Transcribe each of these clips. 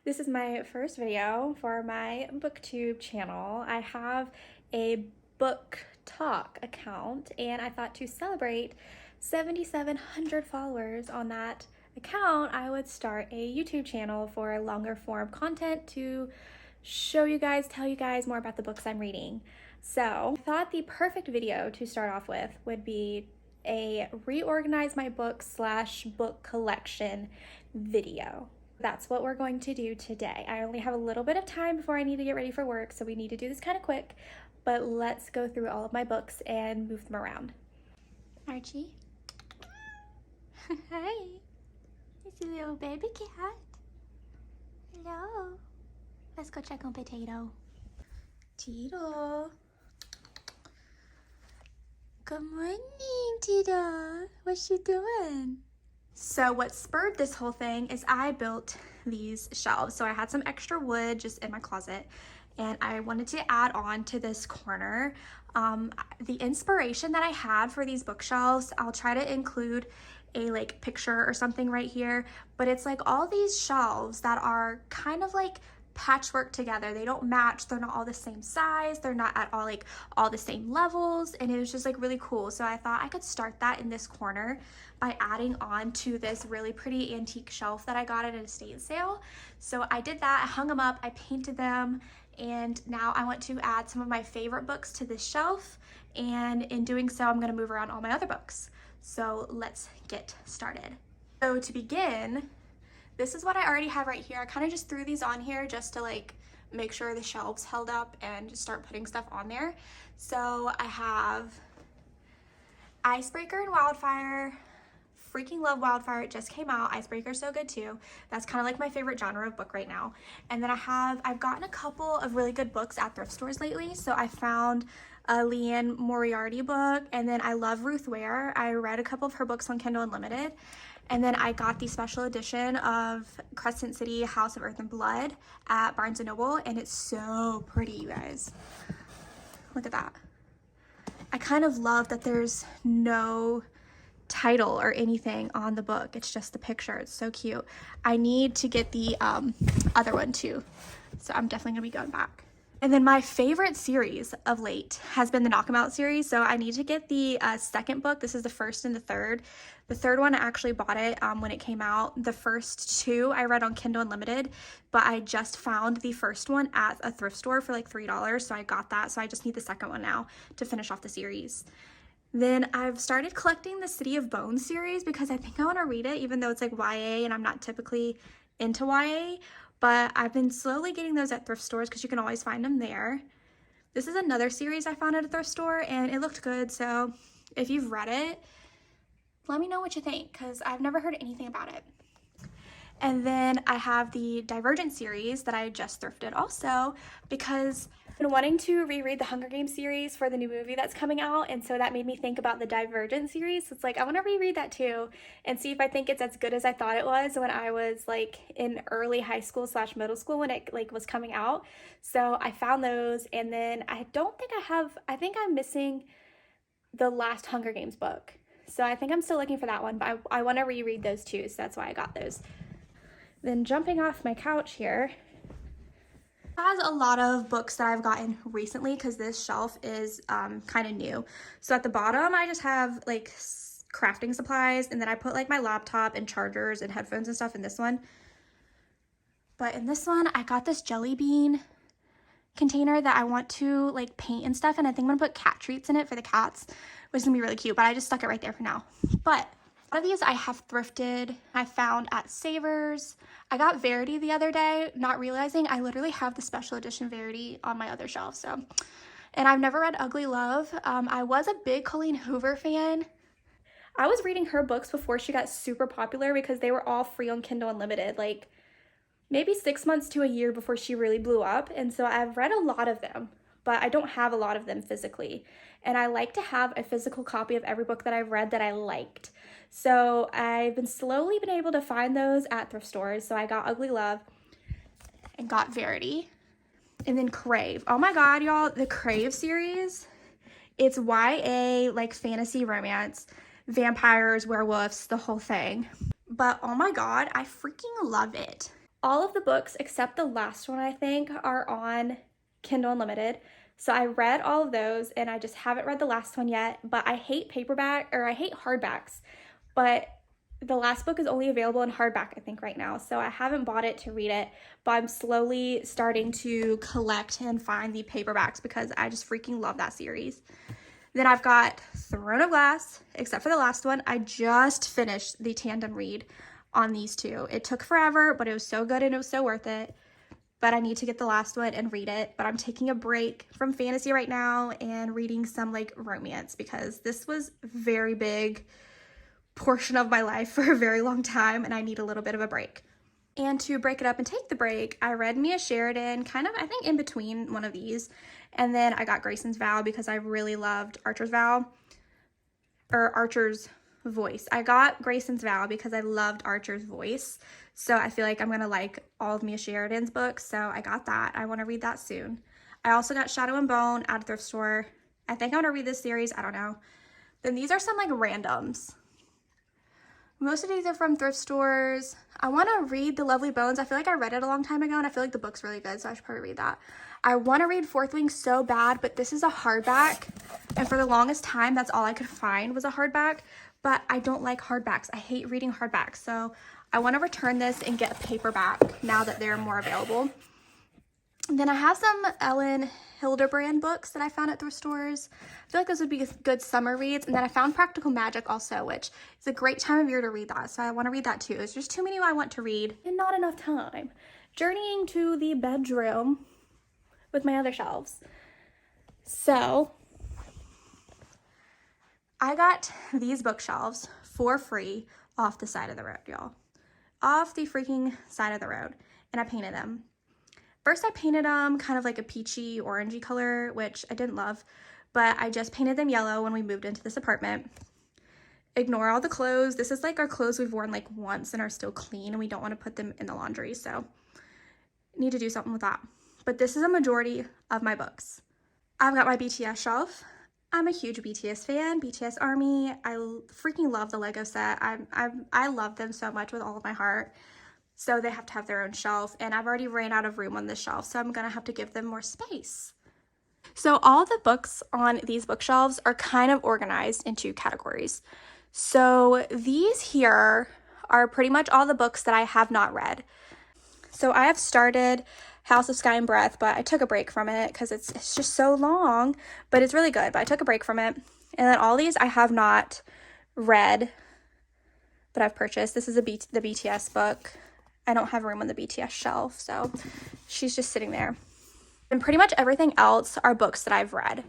This is my first video for my booktube channel. I have a book talk account and I thought to celebrate 7,700 followers on that account, I would start a YouTube channel for longer form content to show you guys, tell you guys more about the books I'm reading. So I thought the perfect video to start off with would be a reorganize my books / book collection video. That's what we're going to do today. I only have a little bit of time before I need to get ready for work, so we need to do this kind of quick, but let's go through all of my books and move them around. Archie. Hi. It's a little baby cat. Hello. Let's go check on Potato. Tito. Good morning, Tito. What you doing? So what spurred this whole thing is I built these shelves. So I had some extra wood just in my closet and I wanted to add on to this corner. The inspiration that I had for these bookshelves, I'll try to include a picture or something right here, but it's like all these shelves that are kind of like patchwork together. They don't match, they're not all the same size, they're not at all all the same levels, and it was just really cool. So I thought I could start that in this corner by adding on to this really pretty antique shelf that I got at an estate sale. So I did that, I hung them up, I painted them, and now I want to add some of my favorite books to this shelf, and in doing so I'm going to move around all my other books. So let's get started. So to begin, this is what I already have right here. I kind of just threw these on here just to make sure the shelves held up and just start putting stuff on there. So I have Icebreaker and Wildfire. Freaking love Wildfire. It just came out. Icebreaker's so good too. That's kind of like my favorite genre of book right now. And then I've gotten a couple of really good books at thrift stores lately. So I found a Leanne Moriarty book, and then I love Ruth Ware. I read a couple of her books on Kindle Unlimited. And then I got the special edition of Crescent City House of Earth and Blood at Barnes & Noble, and it's so pretty, you guys. Look at that. I kind of love that there's no title or anything on the book. It's just the picture. It's so cute. I need to get the other one too, so I'm definitely gonna be going back. And then my favorite series of late has been the Knock 'Em Out series, so I need to get the second book. This is the first and the third. The third one, I actually bought it when it came out. The first two I read on Kindle Unlimited, but I just found the first one at a thrift store for like $3, so I got that. So I just need the second one now to finish off the series. Then I've started collecting the City of Bones series because I think I want to read it, even though it's like YA and I'm not typically into YA. But I've been slowly getting those at thrift stores because you can always find them there. This is another series I found at a thrift store and it looked good. So if you've read it, let me know what you think because I've never heard anything about it. And then I have the Divergent series that I just thrifted also because I've been wanting to reread the Hunger Games series for the new movie that's coming out, and so that made me think about the Divergent series. So it's like I want to reread that too and see if I think it's as good as I thought it was when I was in early high school / middle school when it was coming out. So I found those, and then I think I'm missing the last Hunger Games book. So I think I'm still looking for that one, but I want to reread those too, so that's why I got those. Then jumping off my couch here, has a lot of books that I've gotten recently because this shelf is kind of new. So at the bottom, I just have crafting supplies, and then I put my laptop and chargers and headphones and stuff in this one. But in this one, I got this jelly bean container that I want to paint and stuff, and I think I'm gonna put cat treats in it for the cats, which is gonna be really cute, but I just stuck it right there for now. But a lot of these I have thrifted. I found at Savers. I got Verity the other day, not realizing I literally have the special edition Verity on my other shelf. So, and I've never read Ugly Love. I was a big Colleen Hoover fan. I was reading her books before she got super popular because they were all free on Kindle Unlimited, maybe 6 months to a year before she really blew up. And so I've read a lot of them, but I don't have a lot of them physically. And I like to have a physical copy of every book that I've read that I liked. So I've slowly been able to find those at thrift stores. So I got Ugly Love and got Verity. And then Crave. Oh my God, y'all, the Crave series. It's YA, fantasy romance, vampires, werewolves, the whole thing. But oh my God, I freaking love it. All of the books except the last one, I think, are on Kindle Unlimited. So I read all of those and I just haven't read the last one yet, but I hate I hate hardbacks, but the last book is only available in hardback, I think, right now. So I haven't bought it to read it, but I'm slowly starting to collect and find the paperbacks because I just freaking love that series. Then I've got Throne of Glass, except for the last one. I just finished the tandem read on these two. It took forever, but it was so good and it was so worth it. But I need to get the last one and read it. But I'm taking a break from fantasy right now and reading some like romance because this was a very big portion of my life for a very long time and I need a little bit of a break. And to break it up and take the break, I read Mia Sheridan kind of, I think, in between one of these. And then I got Grayson's Vow because I really loved Archer's Voice. I got Grayson's Vow because I loved Archer's voice. So I feel like I'm going to like all of Mia Sheridan's books. So I got that. I want to read that soon. I also got Shadow and Bone at a thrift store. I think I want to read this series. I don't know. Then these are some like randoms. Most of these are from thrift stores. I want to read The Lovely Bones. I feel like I read it a long time ago and I feel like the book's really good, so I should probably read that. I want to read Fourth Wing so bad, but this is a hardback. And for the longest time, that's all I could find was a hardback. But I don't like hardbacks. I hate reading hardbacks. So I want to return this and get a paperback now that they're more available. And then I have some Ellen Hilderbrand books that I found at thrift stores. I feel like those would be good summer reads. And then I found Practical Magic also, which is a great time of year to read that. So I want to read that too. There's just too many I want to read and not enough time. Journeying to the bedroom with my other shelves. So I got these bookshelves for free off the side of the road, y'all. Off the freaking side of the road. And I painted them. First, I painted them kind of like a peachy, orangey color, which I didn't love, but I just painted them yellow when we moved into this apartment. Ignore all the clothes. This is like our clothes we've worn like once and are still clean, and we don't want to put them in the laundry, so need to do something with that. But this is a majority of my books. I've got my BTS shelf. I'm a huge BTS fan, BTS Army. I freaking love the Lego set. I love them so much with all of my heart. So they have to have their own shelf, and I've already ran out of room on this shelf, so I'm gonna have to give them more space. So all the books on these bookshelves are kind of organized into categories. So these here are pretty much all the books that I have not read. So I have started House of Sky and Breath, but I took a break from it because it's just so long, but it's really good, but I took a break from it. And then all these I have not read, but I've purchased. This is the BTS book. I don't have room on the BTS shelf, so she's just sitting there. And pretty much everything else are books that I've read.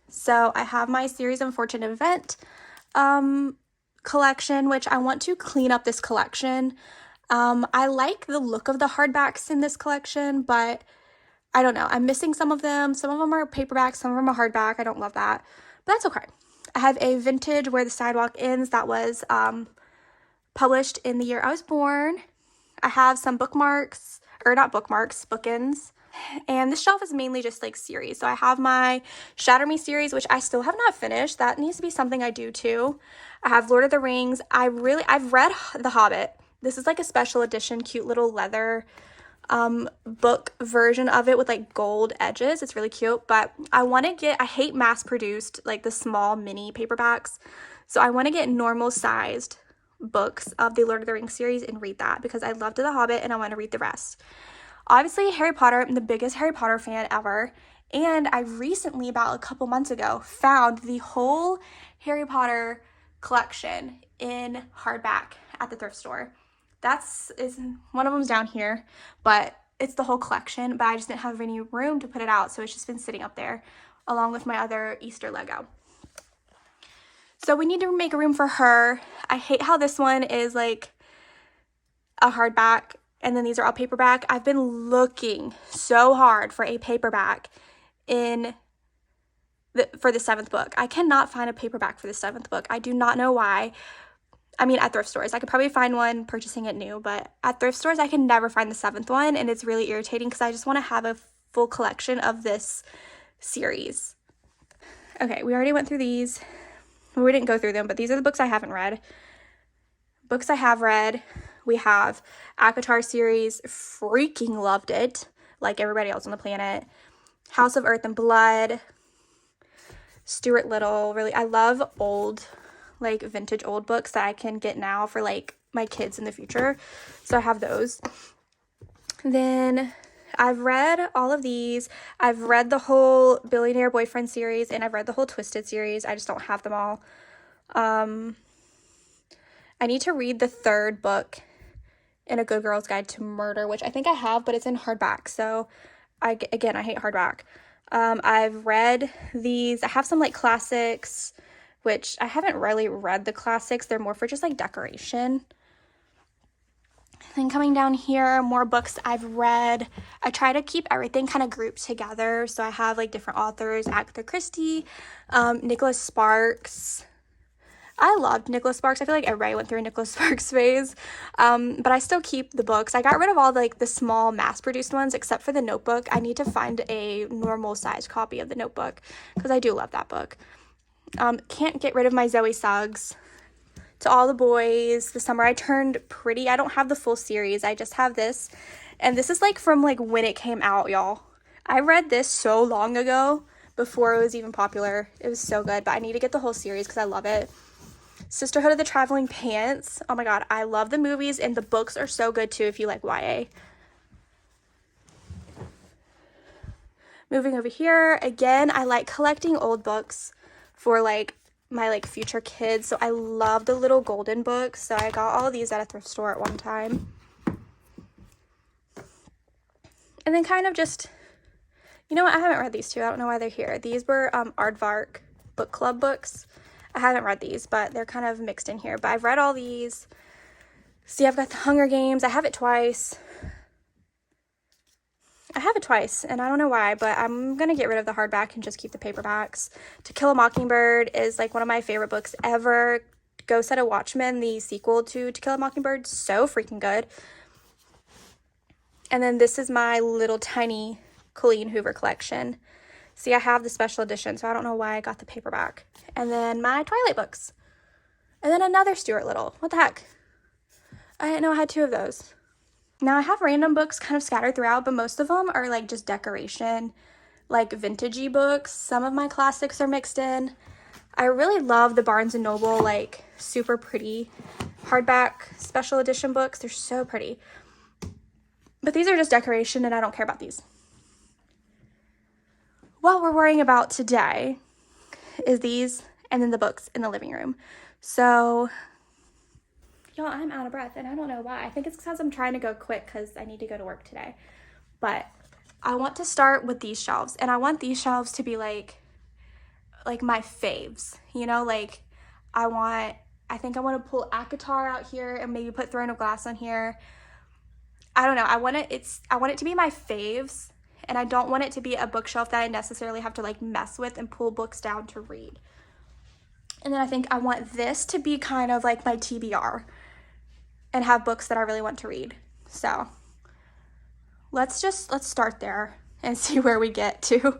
So I have my Series of Unfortunate Event collection, which I want to clean up this collection. I like the look of the hardbacks in this collection, but I don't know. I'm missing some of them. Some of them are paperback, some of them are hardback. I don't love that, but that's okay. I have a vintage Where the Sidewalk Ends that was published in the year I was born. I have some bookmarks, or not bookmarks, bookends. And this shelf is mainly just like series. So I have my Shatter Me series, which I still have not finished. That needs to be something I do too. I have Lord of the Rings. I've read The Hobbit. This is like a special edition, cute little leather book version of it with like gold edges. It's really cute, but I hate mass produced, like the small mini paperbacks. So I want to get normal sized books of the Lord of the Rings series and read that because I loved The Hobbit and I want to read the rest. Obviously, Harry Potter. I'm the biggest Harry Potter fan ever. And I recently, about a couple months ago, found the whole Harry Potter collection in hardback at the thrift store. One of them's down here, but it's the whole collection, but I just didn't have any room to put it out, so it's just been sitting up there along with my other Easter Lego. So we need to make a room for her. I hate how this one is like a hardback and then these are all paperback. I've been looking so hard for a paperback for the 7th book. I cannot find a paperback for the 7th book. I do not know why. I mean, at thrift stores. I could probably find one purchasing it new, but at thrift stores, I can never find the 7th one, and it's really irritating because I just want to have a full collection of this series. Okay, we already went through these. We didn't go through them, but these are the books I haven't read. Books I have read. We have ACOTAR series, freaking loved it, like everybody else on the planet. House of Earth and Blood, Stuart Little, really, I love old, like vintage old books that I can get now for like my kids in the future, so I have those. Then I've read all of these. I've read the whole Billionaire Boyfriend series, and I've read the whole Twisted series. I just don't have them all. I need to read the third book in A Good Girl's Guide to Murder, which I think I have, but it's in hardback, so I hate hardback. I've read these. I have some like classics, which I haven't really read the classics. They're more for just like decoration. Then coming down here, more books I've read. I try to keep everything kind of grouped together. So I have like different authors, Agatha Christie, Nicholas Sparks. I loved Nicholas Sparks. I feel like everybody went through a Nicholas Sparks phase. But I still keep the books. I got rid of all like the small mass-produced ones except for The Notebook. I need to find a normal size copy of The Notebook because I do love that book. Can't get rid of my Zoe Suggs. To All the Boys, The Summer I Turned Pretty. I don't have the full series. I just have this. And this is like from like when it came out, y'all. I read this so long ago before it was even popular. It was so good, but I need to get the whole series because I love it. Sisterhood of the Traveling Pants. Oh my god, I love the movies, and the books are so good too if you like YA. Moving over here, again, I like collecting old books for like my like future kids, so I love the little golden books. So I got all of these at a thrift store at one time. And then kind of just, you know what, I haven't read these two. I don't know why they're here. These were Aardvark book club books. I haven't read these, but they're kind of mixed in here. But I've read all these. See, I've got The Hunger Games. I have it twice. And I don't know why, but I'm going to get rid of the hardback and just keep the paperbacks. To Kill a Mockingbird is like one of my favorite books ever. Go Set a Watchman, the sequel to Kill a Mockingbird, so freaking good. And then this is my little tiny Colleen Hoover collection. See, I have the special edition, so I don't know why I got the paperback. And then my Twilight books. And then another Stuart Little. What the heck? I didn't know I had two of those. Now, I have random books kind of scattered throughout, but most of them are like just decoration, like vintagey books. Some of my classics are mixed in. I really love the Barnes & Noble, like super pretty hardback special edition books. They're so pretty. But these are just decoration, and I don't care about these. What we're worrying about today is these and then the books in the living room. So, y'all, I'm out of breath, and I don't know why. I think it's because I'm trying to go quick because I need to go to work today. But I want to start with these shelves, and I want these shelves to be like my faves, you know, like I think I want to pull ACOTAR out here and maybe put Throne of Glass on here. I don't know. I want it to be my faves, and I don't want it to be a bookshelf that I necessarily have to like mess with and pull books down to read. And then I think I want this to be kind of like my TBR and have books that I really want to read. So let's start there and see where we get to.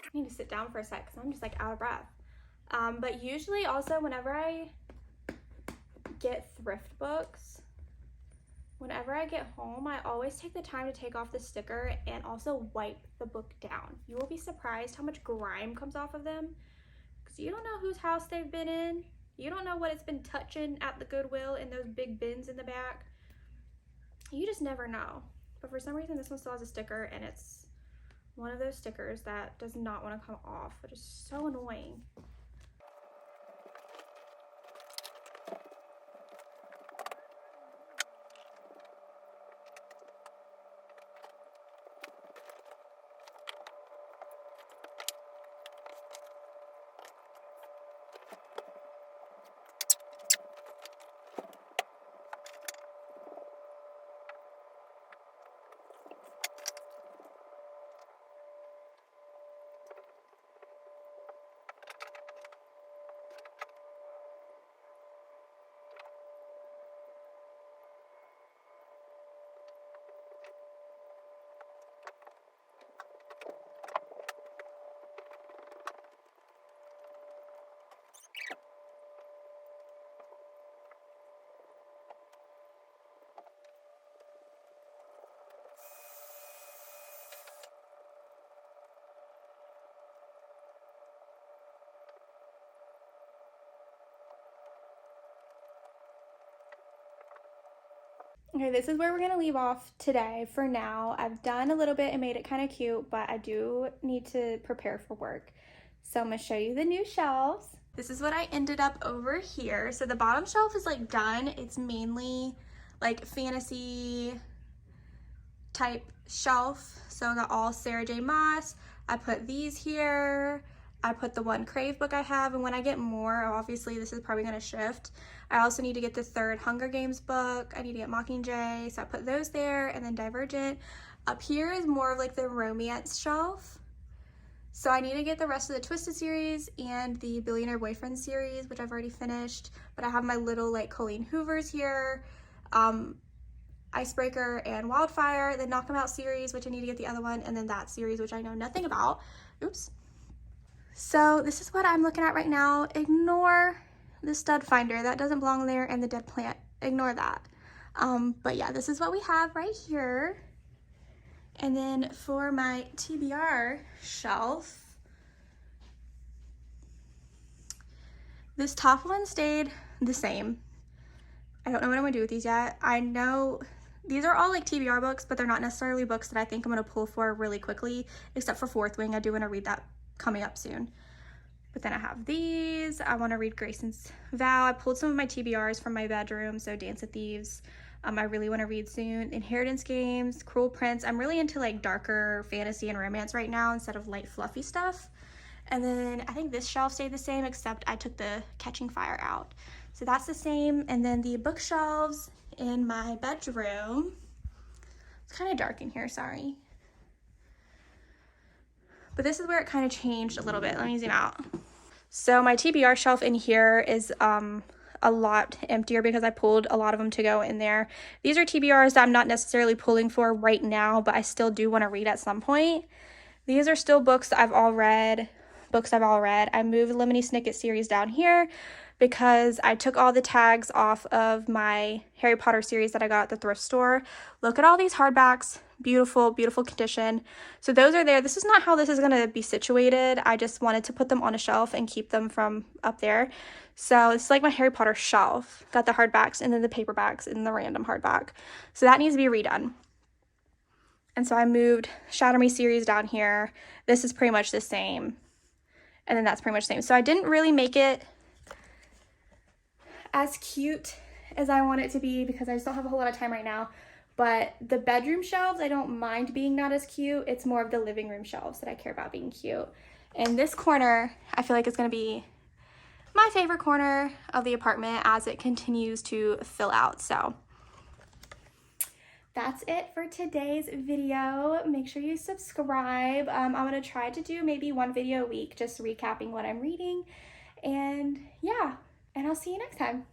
I need to sit down for a sec because I'm just like out of breath. But usually also whenever I get thrift books, whenever I get home, I always take the time to take off the sticker and also wipe the book down. You will be surprised how much grime comes off of them because you don't know whose house they've been in. You don't know what it's been touching at the Goodwill in those big bins in the back. You just never know. But for some reason, this one still has a sticker, and it's one of those stickers that does not want to come off, which is so annoying. Okay, this is where we're gonna leave off today for now. I've done a little bit and made it kind of cute, but I do need to prepare for work. So I'm gonna show you the new shelves. This is what I ended up over here. So the bottom shelf is like done. It's mainly like fantasy type shelf. So I got all Sarah J Maas. I put these here. I put the one Crave book I have, and when I get more, obviously this is probably gonna shift. I also need to get the third Hunger Games book. I need to get Mockingjay, so I put those there, and then Divergent. Up here is more of like the romance shelf. So I need to get the rest of the Twisted series and the Billionaire Boyfriend series, which I've already finished, but I have my little like Colleen Hoovers here, Icebreaker and Wildfire, the Knock 'em Out series, which I need to get the other one, and then that series, which I know nothing about. Oops. So this is what I'm looking at right now. Ignore the stud finder, that doesn't belong there, and the dead plant, ignore that. But yeah, this is what we have right here. And then for my TBR shelf, this top one stayed the same. I don't know what I'm gonna do with these yet. I know these are all like TBR books, but they're not necessarily books that I think I'm gonna pull for really quickly, except for Fourth Wing. I do wanna read that coming up soon. But then I have these. I want to read Grayson's Vow. I pulled some of my TBRs from my bedroom, so Dance of Thieves. I really want to read soon. Inheritance Games, Cruel Prince. I'm really into like darker fantasy and romance right now instead of light fluffy stuff. And then I think this shelf stayed the same, except I took the Catching Fire out. So that's the same. And then the bookshelves in my bedroom. It's kind of dark in here, sorry. But this is where it kind of changed a little bit. Let me zoom out. So my TBR shelf in here is a lot emptier because I pulled a lot of them to go in there. These are TBRs that I'm not necessarily pulling for right now, but I still do want to read at some point. These are still books I've all read. I moved the Lemony Snicket series down here because I took all the tags off of my Harry Potter series that I got at the thrift store. Look at all these hardbacks. Beautiful, beautiful condition. So those are there. This is not how this is going to be situated. I just wanted to put them on a shelf and keep them from up there. So it's like my Harry Potter shelf. Got the hardbacks and then the paperbacks and the random hardback. So that needs to be redone. And so I moved Shatter Me series down here. This is pretty much the same. And then that's pretty much the same. So I didn't really make it as cute as I want it to be because I just don't have a whole lot of time right now. But the bedroom shelves, I don't mind being not as cute. It's more of the living room shelves that I care about being cute. And this corner, I feel like it's gonna be my favorite corner of the apartment as it continues to fill out. So that's it for today's video. Make sure you subscribe. I'm gonna try to do maybe one video a week, just recapping what I'm reading. And yeah, and I'll see you next time.